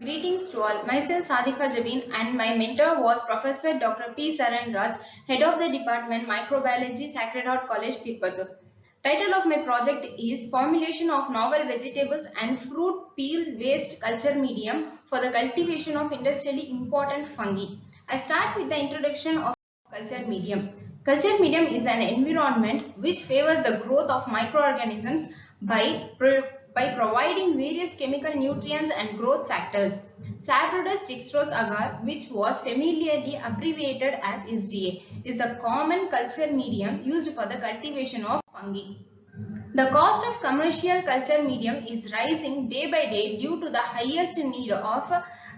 Greetings to all. Myself Sadika Jabin and my mentor was Professor Dr. P. Saran Raj, Head of the Department Microbiology, Sacred Heart College, Tirupati. Title of my project is Formulation of Novel Vegetables and Fruit Peel Waste Culture Medium for the Cultivation of Industrially Important Fungi. I start with the introduction of culture medium. Culture medium is an environment which favors the growth of microorganisms by providing various chemical nutrients and growth factors. Saprodus dextrose agar, which was familiarly abbreviated as SDA, is the common culture medium used for the cultivation of fungi. The cost of commercial culture medium is rising day by day due to the highest need of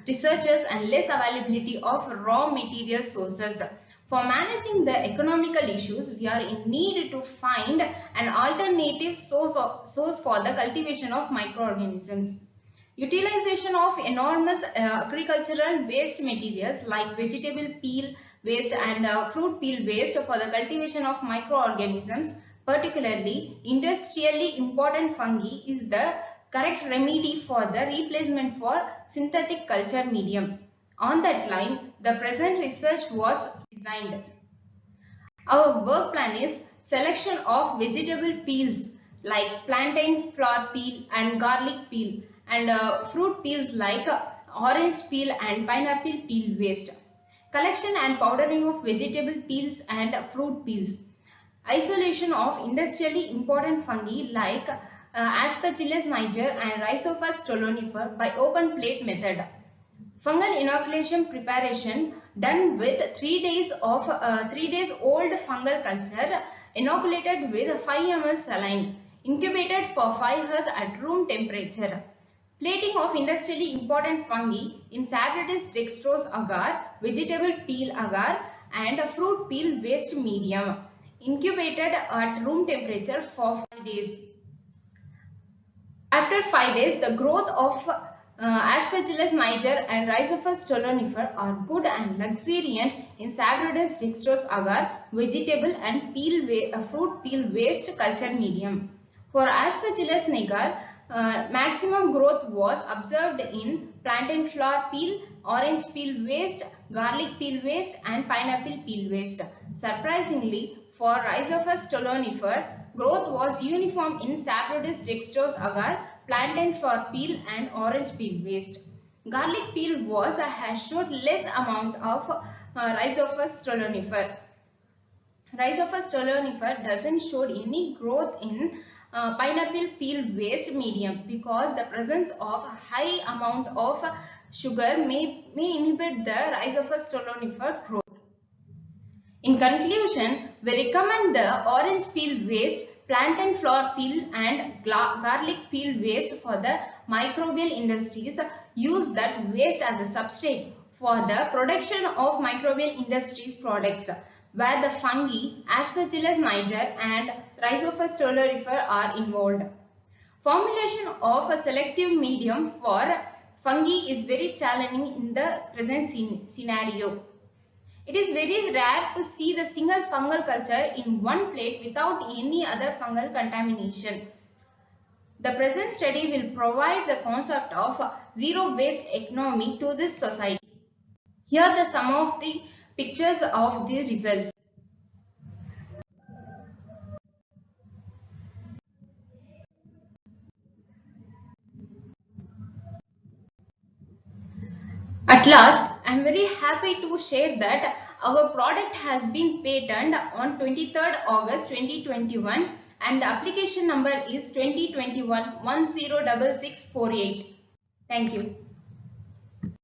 researchers and less availability of raw material sources. For managing the economical issues, we are in need to find an alternative source for the cultivation of microorganisms. Utilization of enormous agricultural waste materials like vegetable peel waste and fruit peel waste for the cultivation of microorganisms, particularly industrially important fungi, is the correct remedy for the replacement for synthetic culture medium. On that line, the present research was designed. Our work plan is selection of vegetable peels like plantain flower peel and garlic peel and fruit peels like orange peel and pineapple peel waste. Collection and powdering of vegetable peels and fruit peels. Isolation of industrially important fungi like Aspergillus niger and Rhizophus stolonifer by open plate method. Fungal inoculation preparation done with 3 days old fungal culture inoculated with 5 ml saline, incubated for 5 hours at room temperature. Plating of industrially important fungi in Saprodus dextrose agar, vegetable peel agar and fruit peel waste medium, incubated at room temperature for 5 days. After 5 days, the growth of Aspergillus niger and Rhizophus stolonifer are good and luxuriant in Saprodus dextrose agar, vegetable and fruit peel waste culture medium. For Aspergillus niger, maximum growth was observed in plantain flower peel, orange peel waste, garlic peel waste and pineapple peel waste. Surprisingly, for Rhizophus stolonifer, growth was uniform in Saprodus dextrose agar, plantain flower peel and orange peel waste. Garlic peel has showed less amount of Rhizophus stolonifer. Rhizophus stolonifer doesn't show any growth in pineapple peel waste medium because the presence of high amount of sugar may inhibit the Rhizophus stolonifer growth. In conclusion, we recommend the orange peel waste, plantain flower peel and garlic peel waste for the microbial industries. Use that waste as a substrate for the production of microbial industries products where the fungi, Aspergillus niger and Rhizophus stolonifer are involved. Formulation of a selective medium for fungi is very challenging in the present scenario. It is very rare to see the single fungal culture in one plate without any other fungal contamination. The present study will provide the concept of zero waste economy to this society. Here are some of the pictures of the results. At last, I am very happy to share that our product has been patented on 23rd August 2021 and the application number is 2021 106648. Thank you.